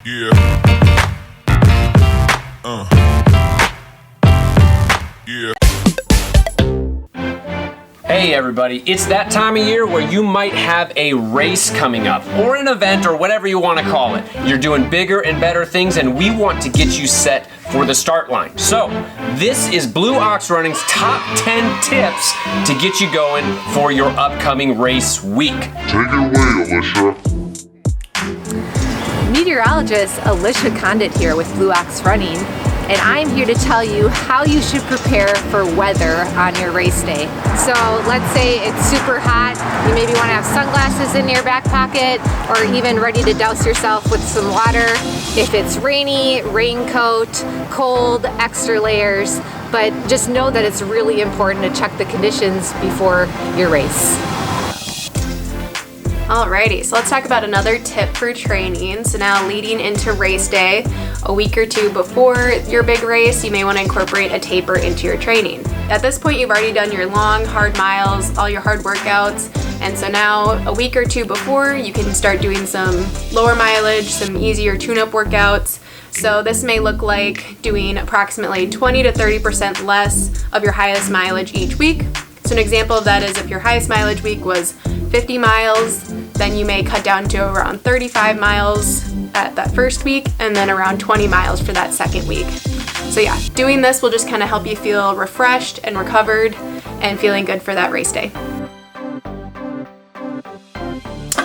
Yeah. Yeah. Hey everybody, it's that time of year where you might have a race coming up, or an event, or whatever you want to call it. You're doing bigger and better things, and we want to get you set for the start line. So, this is Blue Ox Running's top 10 tips to get you going for your upcoming race week. Take it away, Alicia. Meteorologist Alicia Condit here with Blue Ox Running, and I'm here to tell you how you should prepare for weather on your race day. So let's say it's super hot, you maybe want to have sunglasses in your back pocket or even ready to douse yourself with some water. If it's rainy, raincoat, cold, extra layers, but just know that it's really important to check the conditions before your race. Alrighty, so let's talk about another tip for training. So now leading into race day, a week or two before your big race, you may want to incorporate a taper into your training. At this point, you've already done your long, hard miles, all your hard workouts, and so now a week or two before, you can start doing some lower mileage, some easier tune-up workouts. So this may look like doing approximately 20 to 30% less of your highest mileage each week. So an example of that is if your highest mileage week was 50 miles, then you may cut down to around 35 miles at that first week and then around 20 miles for that second week. So yeah, doing this will just kind of help you feel refreshed and recovered and feeling good for that race day.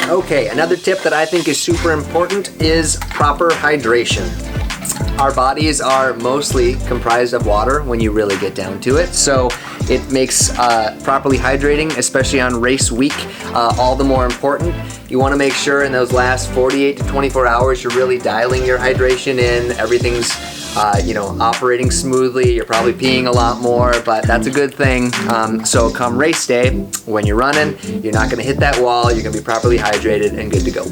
Okay, another tip that I think is super important is proper hydration. Our bodies are mostly comprised of water when you really get down to it, so it makes properly hydrating, especially on race week, all the more important. You want to make sure in those last 48 to 24 hours you're really dialing your hydration in, everything's operating smoothly. You're probably peeing a lot more, but that's a good thing. So come race day, when you're running, you're not going to hit that wall, you're going to be properly hydrated and good to go.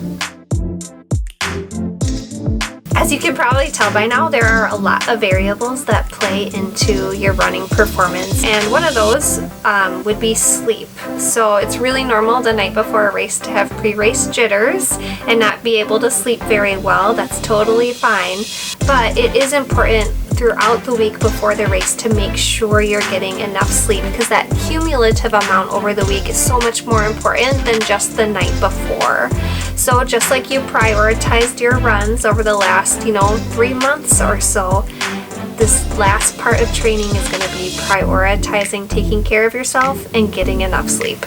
As you can probably tell by now, there are a lot of variables that play into your running performance, and one of those would be sleep. So it's really normal the night before a race to have pre-race jitters and not be able to sleep very well. That's totally fine, but it is important throughout the week before the race to make sure you're getting enough sleep, because that cumulative amount over the week is so much more important than just the night before. So just like you prioritized your runs over the last 3 months or so, this last part of training is going to be prioritizing taking care of yourself and getting enough sleep.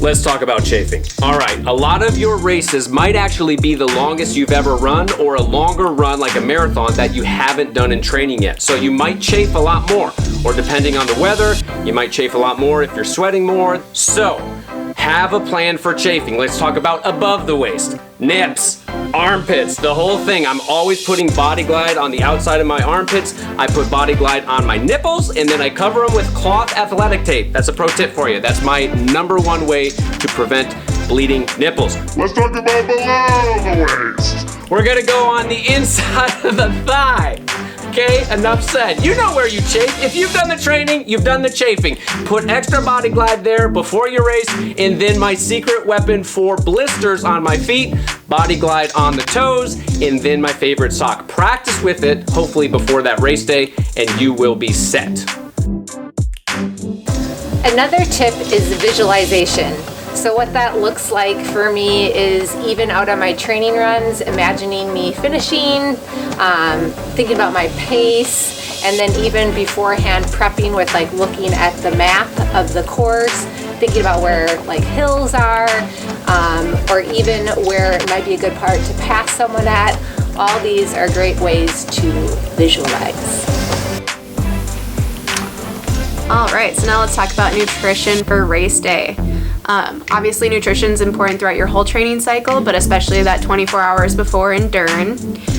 Let's talk about chafing. All right, a lot of your races might actually be the longest you've ever run, or a longer run like a marathon that you haven't done in training yet. So you might chafe a lot more, or depending on the weather, you might chafe a lot more if you're sweating more. So have a plan for chafing. Let's talk about above the waist, nips, armpits, the whole thing. I'm always putting Body Glide on the outside of my armpits. I put Body Glide on my nipples, and then I cover them with cloth athletic tape. That's a pro tip for you. That's my #1 way to prevent bleeding nipples. Let's talk about below the waist. We're gonna go on the inside of the thigh. Okay, enough said. You know where you chafe. If you've done the training, you've done the chafing. Put extra Body Glide there before your race, and then my secret weapon for blisters on my feet, Body Glide on the toes, and then my favorite sock. Practice with it, hopefully before that race day, and you will be set. Another tip is visualization. So what that looks like for me is even out on my training runs, imagining me finishing, thinking about my pace, and then even beforehand prepping with looking at the map of the course, thinking about where hills are, or even where it might be a good part to pass someone at. All these are great ways to visualize. All right, so now let's talk about nutrition for race day. Obviously, nutrition is important throughout your whole training cycle, but especially that 24 hours before and during.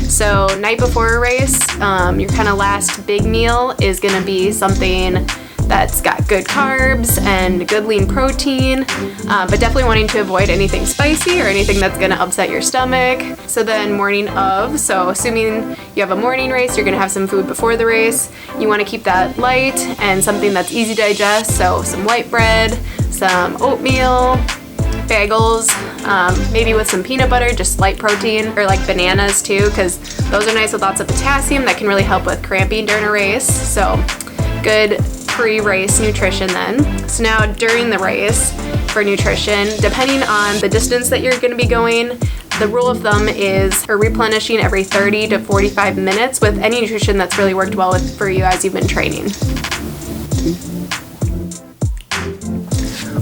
So night before a race, your kind of last big meal is going to be something that's got good carbs and good lean protein, but definitely wanting to avoid anything spicy or anything that's going to upset your stomach. So then morning of, so assuming you have a morning race, you're going to have some food before the race. You want to keep that light and something that's easy to digest, so some white bread, some oatmeal, bagels, maybe with some peanut butter, just light protein, or like bananas too, because those are nice with lots of potassium that can really help with cramping during a race. So good pre-race nutrition then. So now during the race for nutrition, depending on the distance that you're going to be going, the rule of thumb is replenishing every 30 to 45 minutes with any nutrition that's really worked well for you as you've been training.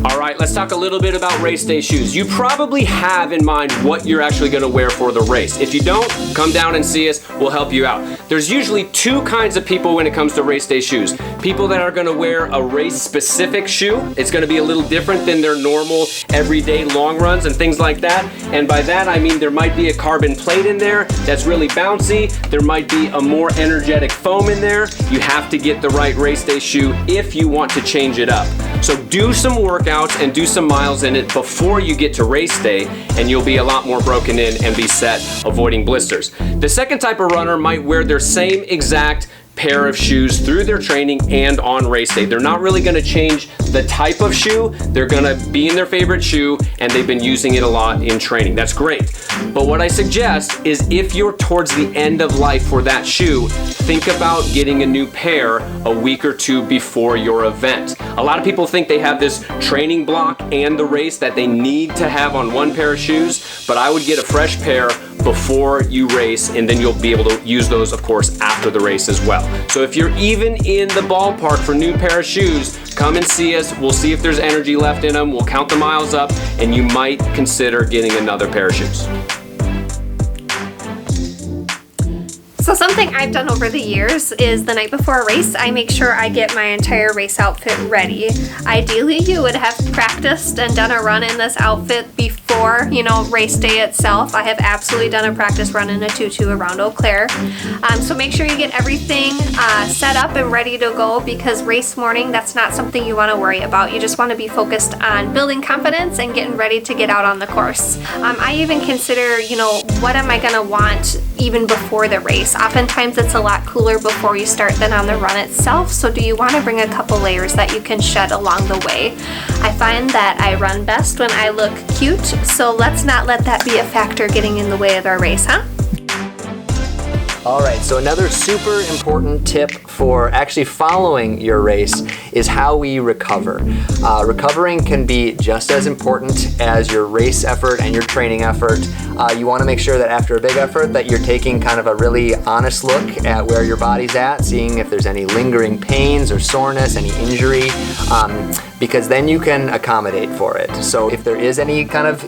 All right, let's talk a little bit about race day shoes. You probably have in mind what you're actually gonna wear for the race. If you don't, come down and see us, we'll help you out. There's usually two kinds of people when it comes to race day shoes. People that are gonna wear a race specific shoe. It's gonna be a little different than their normal everyday long runs and things like that. And by that, I mean there might be a carbon plate in there that's really bouncy. There might be a more energetic foam in there. You have to get the right race day shoe if you want to change it up. So do some workouts and do some miles in it before you get to race day, and you'll be a lot more broken in and be set, avoiding blisters. The second type of runner might wear their same exact pair of shoes through their training and on race day. They're not really gonna change the type of shoe. They're gonna be in their favorite shoe and they've been using it a lot in training. That's great. But what I suggest is if you're towards the end of life for that shoe, think about getting a new pair a week or two before your event. A lot of people think they have this training block and the race that they need to have on one pair of shoes, but I would get a fresh pair before you race, and then you'll be able to use those, of course, after the race as well. So if you're even in the ballpark for new pair of shoes, come and see us. We'll see if there's energy left in them. We'll count the miles up, and you might consider getting another pair of shoes. So something I've done over the years is the night before a race, I make sure I get my entire race outfit ready. Ideally, you would have practiced and done a run in this outfit before, race day itself. I have absolutely done a practice run in a tutu around Eau Claire. So make sure you get everything set up and ready to go, because race morning, that's not something you want to worry about. You just want to be focused on building confidence and getting ready to get out on the course. I even consider, what am I going to want even before the race? Oftentimes it's a lot cooler before you start than on the run itself, so do you want to bring a couple layers that you can shed along the way? I find that I run best when I look cute, so let's not let that be a factor getting in the way of our race, huh? All right, so another super important tip for actually following your race is how we recover. Recovering can be just as important as your race effort and your training effort. You want to make sure that after a big effort that you're taking kind of a really honest look at where your body's at, seeing if there's any lingering pains or soreness, any injury, because then you can accommodate for it. So if there is any kind of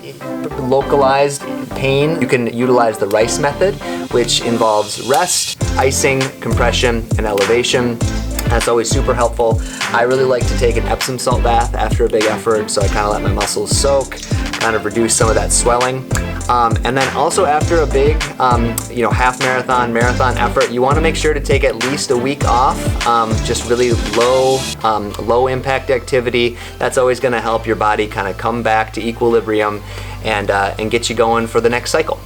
localized pain, you can utilize the RICE method, which involves rest, icing, compression, and elevation. That's always super helpful. I really like to take an Epsom salt bath after a big effort, so I kind of let my muscles soak, kind of reduce some of that swelling. And then also after a big, half marathon, marathon effort, you want to make sure to take at least a week off, just really low impact activity. That's always going to help your body kind of come back to equilibrium and get you going for the next cycle.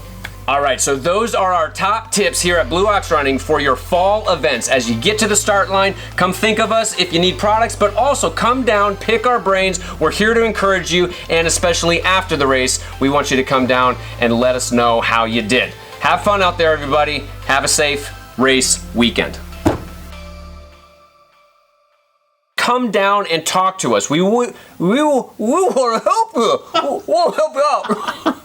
All right, so those are our top tips here at Blue Ox Running for your fall events. As you get to the start line, come think of us if you need products, but also come down, pick our brains. We're here to encourage you, and especially after the race, we want you to come down and let us know how you did. Have fun out there, everybody. Have a safe race weekend. Come down and talk to us. We want to help you. We'll help you out.